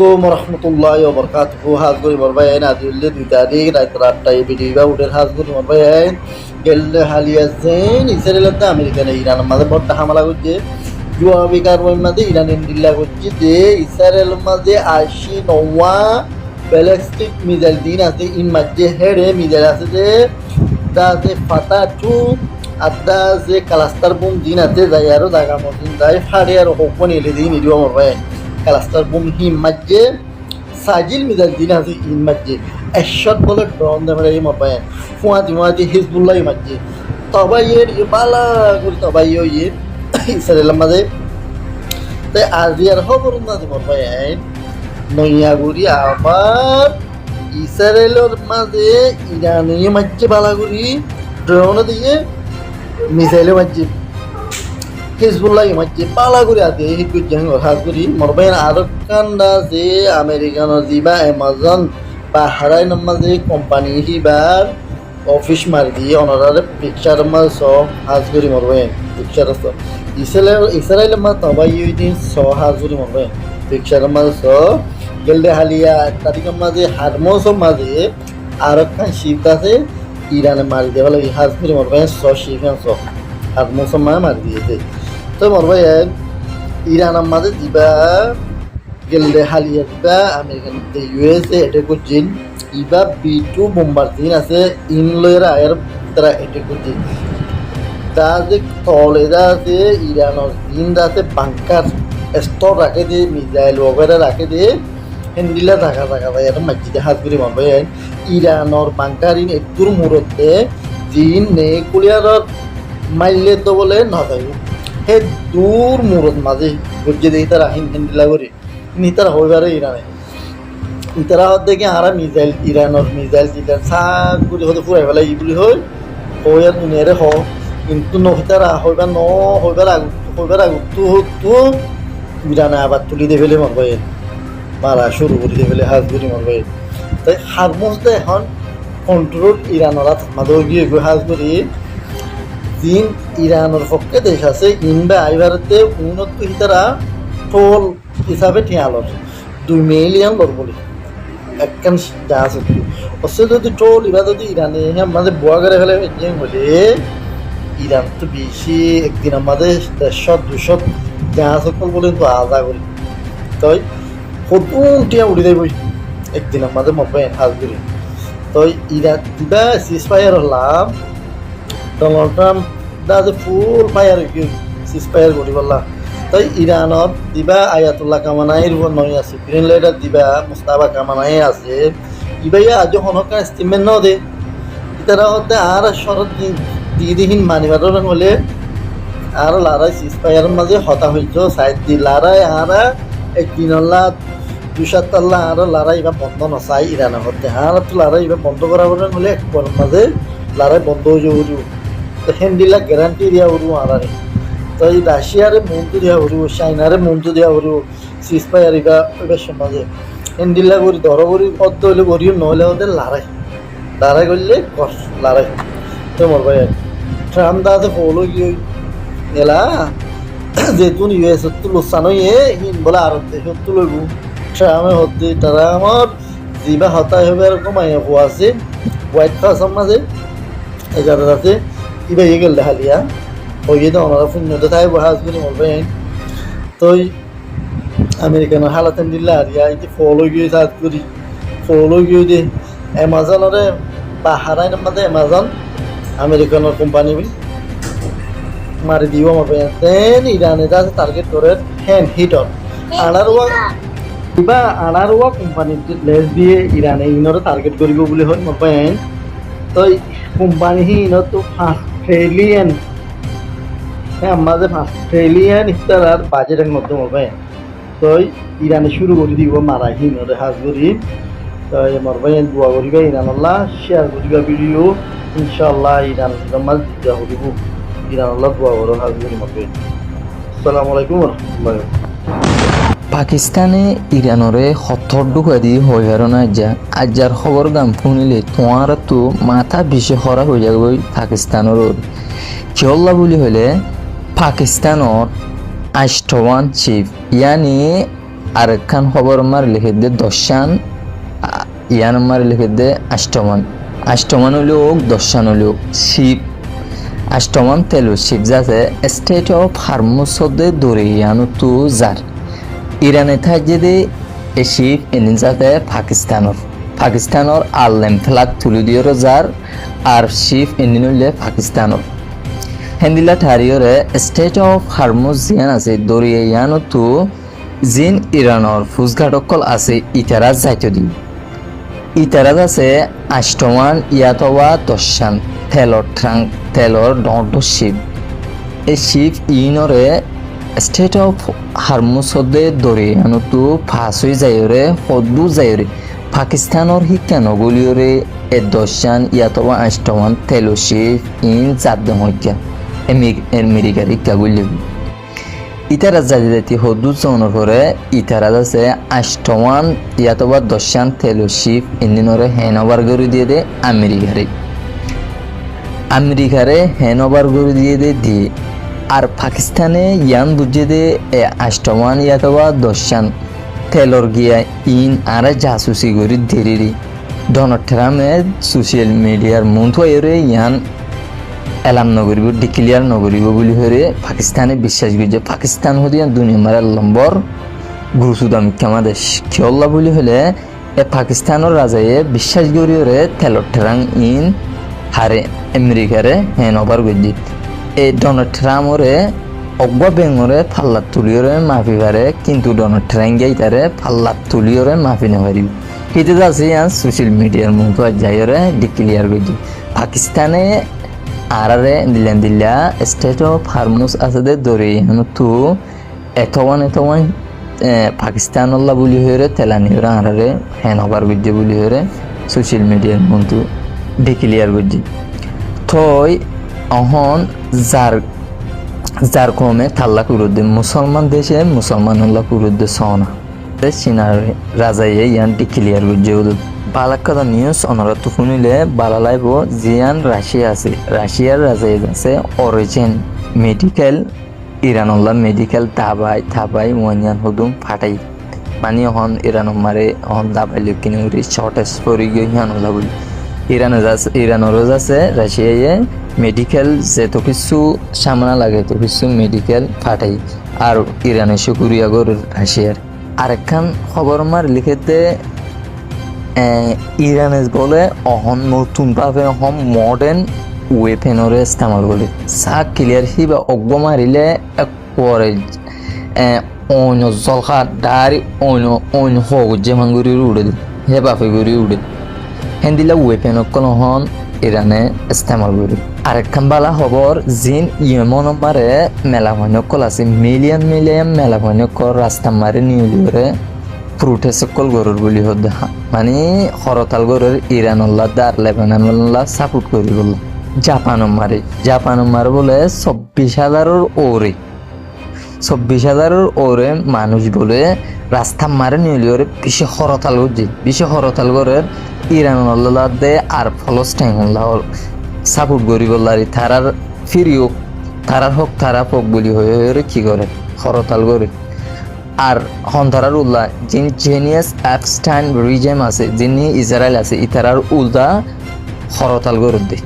আলাইকুম রহমতুল্লাহি ওয়া বারাকাতুহু। হাজগুড়ি মরবাইন আদিউল্লে 2 তারিখ রাত 8টায় ভিডিও উঠের হাজগুড়ি মরবাইন গেলে হালিয়া জেন ইসরায়েলতে আমেরিকানে ইরান মাঝে বড় হামলা করছে জুয়াবিকার মধ্যে ইরান ইন্ডিল্লা করছে যে ইসরায়েল মাঝে 80-90 ব্যালিস্টিক মিসাইল দিন আছে ইন মাঝে হেডে মিসাইল আছে যে দাতে ফাটা টু আদা যে ক্লাস্টার বুম দিন আছে যাই আরো জায়গা মতন যাই ফাড়ে আর হোপন এলে দিন ইডিও মরবাইন ক্লাস্টার বুম হিম মাঝে সাজিল মিজাইল দিন আছে ইন মাঝে একশট বলে ড্রোন দেবে এই মরবাইন ফুয়াতি হিজবুল্লাহ মাঝে তবাই এর বালা করে তবাই ইয়ে ইসরায়েলের মাঝে তাই আজ আর খবর না মরবাইন নইয়াগুড়ি আবার ইসরায়েলের মাঝে ইরানি মাঝে বালাগুড়ি ড্রোন দিয়ে মিসাইলে মাঝে হিজবুল্লাহ মাঝে পালা করে আতে হিকুর জাহাঙ্গর হাজগুড়ি মরবাইন আরব কান্ডা যে আমেরিকানো যিবা অ্যামাজন বা হারাই নামাজে কোম্পানি হিবার অফিস মারি দিয়ে অনারারে পিকচার মাল সব হাজগুড়ি মরবাইন পিকচার ইসরায়েল মা তবাই দিন স হাজগুড়ি মরবাইন পিকচার মাল স গেলদে হালিয়া তারিখের মাঝে হারমোসের মাঝে আরব খান শিফট আছে ইরানে মারি দেওয়া লাগে হাজগুড়ি মরবাইন স শিখান স হারমোসের মা মারি দিয়েছে তো মরবাইন ইরানের মাঝে দিবা গেলদে হালিয়া দিবা আমেরিকান ইউএসএ এটা করছেন ইবা B2 বোম্বার দিন আছে ইনলয়ের আয়ের তারা এটা করছে তা যে তলেরা আছে ইরানের দিন আছে বাংকার স্তর রাখে দিয়ে মিসাইল ওগেরা রাখে দিয়ে হ্যান্ডিলা থাকা যায় এটা মাঝিতে হাত করে মরবাইন ইরানের বাংকার ইন একটুর মূরতে দিন নেই কুলিয়ার মাইলে তো বলে না যায় হে দূর মূরত মাঝে গজ্জে দিয়ে তারা হিন্দিলা করে নিতারা হইবারে ইরানে ইতারা দেখে আরা মিসাইল ইরানের মিসাইল চিটার সাক করে হতে ফুরাই ফেলা ইগুলি হই হইয়ার দুনিয়ারে হ কিন্তু নহিতারা হইবার আগতো হতো ইরানে আবার তুলি দিয়ে ফেলে মরবাই মারা শুরু করে দিয়ে ফেলে হাজ করে মরবাই তাই হারমোসটা এখন কন্ট্রোল ইরানের মাঝে গিয়ে হাজ করি চীন ইরানের পক্ষে দেশ আছে ইনবা আইবারতে উন্নত হিতারা টোল হিসাবে ঠিয়ালর 2 মিলিয়ন লর বলে একখান জাহাজ অবশ্য যদি টোল এবার যদি ইরানে আমাদের বোয়া করে ফেলে হলে ইরান তো বেশি একদিন আমাদের 150-200 জাহাজ সকল বলে তো আজা করি তাই কতুন টিয়া উড়ি দেব একদিন আমাদের মবাই হাজ করি তো ইরান দিবা সিজ ফায়ার হলাম ডোনাল্ড ট্রাম্প দা যে ফুল ফায়ার সিজ ফায়ার করি বললাম তাই ইরানত দিবা আয়াতুল্লাহ কামানাইর উপর নয় আছে গ্রিন লাইটার দিবা মুস্তাবা কামানাই আছে ইবাইয়া আজ হনকা স্টিমেন্ট ন দে ইতারা হতে আর শরৎ দিদিহীন মানিবার হলে আর লারাই সিজ ফায়ারের মাঝে হতা হইছ সাইড দি লারাই আর একদিন আল্লাহ 2-7 আল্লাহ আর লারাই এবার বন্ধ নচাই ইরান হতে আর তো লারাই এবার বন্ধ করার হলে এক মাঝে লারাই বন্ধ হয়ে যাব তো হ্যান্ডিলা গ্যারান্টি দিয়া উড়ু আর তো এই রাশিয়ারে মন্ত্র দেওয়া হরিব চাইনারে মন্ত্র দেওয়া হরিব সিজ ফায়ার এবার সমাজে হ্যান্ডিলা করি ধর করি পদ্ম হইলে করিও নহলে ওদের লড়াই করলে লড়াই তো মরবাই ট্রাম্প দাতে ফলো কি এলা যেহেতু ইউএস তো লোকসান হয়ে হিন বলে আর দেশত তো লইব ট্রামে হতে তারা আমার যিবা হতাই হবে এরকম আইয়া পোয়া আছে হোয়াইট হাউসের মাঝে এগারো রাতে ইবা ইয়ে গেল হালিয়া হয়ে তো ওনারা শূন্যতে থাকবো হাজগুলি মরবাইন তো আমেরিকানের হালাতেন দিল্লা হারিয়া এই যে ফলো গিয়ে হাজ করি ফলো গিয়ে দে অ্যামাজনরে বা হারাই নাম্বারে অ্যামাজন আমেরিকানের কোম্পানি মারি দিব মরবাইন দেন ইরানে যা টার্গেট করে হ্যান্ড হিটর আনারোয়া কোম্পানির লেস দিয়ে ইরানে ইনরে টার্গেট করিব বলে হয় মরবাইন তো কোম্পানি ইনত তো ট্রিলিয়ন আমাদের অস্ট্রেলিয়ান ইস্তার বাজেটের মধ্যে হবে তো ইরানে শুরু করে দিব মারাহি নরে হাজ করি তো মরবাই দোয়া করিবা ইরান আল্লাহ শেয়ার করিবা ভিডিও ইনশাআল্লাহ ইরান মাল দিয়া হইব ইরান আল্লাহ দোয়া করো হাজ করি মরবাই আসসালামু আলাইকুম ওয়া রাহমাতুল্লাহি পাকিস্তানে ইরানরে হতরডু দি হয়ে গেল না যা আজার খবর গাম শুনিলে তোমার তো মাথা বেশি খরা হয়ে যাবে পাকিস্তানের কিয়ল্লা বুলি হলে পাকিস্তানৰ 8টা চিফ ইয়ানি আর একখান খবর মার লিখে দে দশান ইয়ান মার লিখে দে আষ্টমান হলেও দশান হলেও শিব আষ্টমান তেলো শিব যাতে স্টেট অফ হারমুসদে দৌড়ে ইয়ানো তু যার ইরানে থাকি দে এ শিব এনে যাতে পাকিস্তানের আল্লেম ফ্লাগ তুলি দিয়ে যার আর শিব এনে নইলে পাকিস্তানের হেন্দিলা ঠারিয়রে স্টেট অফ হারমুজ জিয়ান আছে দৌড়িয়ে ইয়ানো তু জিন ইরানের ফুজঘাটকল আছে ইতারা যাইত দি ইতারাত আছে আষ্টমান ইয়াতবা দশান তেলর ডট শিব এই শিব ইনরে স্টেট অফ হারমুসদে দৌড়িয়ে ইয়ানো তু ফাঁস হয়ে যায়রে সদু যায়রে পাকিস্তানের শিক্ষা নগলিয়রে এ দশান ইয়াতবা আষ্টমান তেলো শিব ইন জাত হত্যা আমেরিকার শিক্ষা গুলি ইতারা জাতি সদু জনের পরে ইতারাত আছে আষ্টমান ইয়াতবা দশান তেলো শিব ইঞ্জিনরে হেনবার করে দিয়ে দে আমেরিকারে হেনবার করে দিয়ে দিয়ে আর পাকিস্তানে ইয়ান বুঝে দে আষ্টমান ইয়াতবা দশান তেলর গিয়া ইন আর জাসুসি করে দেরি ডোনাল্ড ট্রাম্পে সোশ্যাল মিডিয়ার মন্ত্রে ইয়ান এলাম নগরিব ডিক্লিয়ার নগরিব বলে হরে পাকিস্তানে বিশ্বাস করছে পাকিস্তান হদিয়া দুনিয়া মারার নম্বর গুরুসুদামিক্ষামা দেশ কিয়ল্লা বলি হলে এ পাকিস্তানের রাজায়ে বিশ্বাস করি হরে তেলর ঠেরাং ইন হারে আমেরিকারে হেন ওভার করছি এই ডোনাল্ড ট্রাম্পরে অজ্ঞ বেঙরে ফাল্লাত তুলিওরে মাফি পারে কিন্তু ডোনাল্ড ট্রাম্প গাই তারে ফাল্লাত তুলিওরে মাফি না পারিব কিন্তু আছে ইয়ান সোশ্যাল মিডিয়ার মন্ত্র যাইরে ডিক্লিয়ার করছি পাকিস্তানে আরারে দিল্লা স্টেট অফ হারমুজ আছে দে দৌড়ে হেন তু এতওয়ান পাকিস্তান বলি হয়ে তেলানি হরে আরারে হেন হবার গুজে বলি হরে সোশ্যাল মিডিয়ার মন্ত্র ডিক্লিয়ার করছি থই অহন যার কমে থাল্লা কুরুদ্দে মুসলমান দেশে মুসলমান কুরুদ্দে সনা চীনার রাজাইয়ে ইয়ান ডিক্লিয়ার করছে বালাক্কাদা নিউজ অনরাত শুনিলে বালা লাইব জিয়ান রাশিয়ার রাজাই আছে অরিজিন মেডিকেল ইরানল্লা মেডিকেল থাবাই ওয়ানিয়ান হুদুম ফাটাই মানে হন ইরান মারে হন দাবাই লুকিনি উড়ি শর্টেজ পরি গিয়ে হিয়ানল্লা বলি ইরানের আছে রাশিয়ায় মেডিকেল যেত কিছু সামনা লাগে তো কিছু মেডিকেল ফাটাই আর ইরানে শুকুরিয়া গর রাশিয়ার আরেকখান খবর মার লিখেতে ইরানে বলে অহন নতুনভাবে অহম মডার্ন ওয়েপেনরে ইস্তেমাল করে সাক ক্লিয়ার হিবা অজ্ঞ মারিলে পরে অন্য জলখা ডারি অন্য হোক যেমন করে উড়ে দি হে বাপে করে উড়ে হেন্দিলা ওয়েপেন অকল হন ইরানে ইস্তেমাল করে আরেকখান বালা খবর জিন ইয়েমন মারে মেলা ভনকল আছে মিলিয়ন মেলা ভনকল রাস্তা মারে নিউলিওরে প্রোটেসকল গরুর বলি হদ মানে হরতাল গরুর ইরানল্লা দার লেবানল্লা সাপোর্ট করি বলল জাপান মারে বলে 24,000 ওরে মানুষ বলে রাস্তা মারে নিউলিওরে বেশি হরতাল গরের ইরানল্লা দে আর ফলস্টাইন সাপোর্ট করি বললারি তারার ফিরিও তারার হোক তারা হোক বলি হয়ে কি করে হরতাল করে আর হন্ধারার উল্লাহ যিনি জেনিয়াস অ্যাপস্টাইন রিজেম আছে যিনি ইসরায়েল আছে ইতারার উল্দা হরতাল করে দে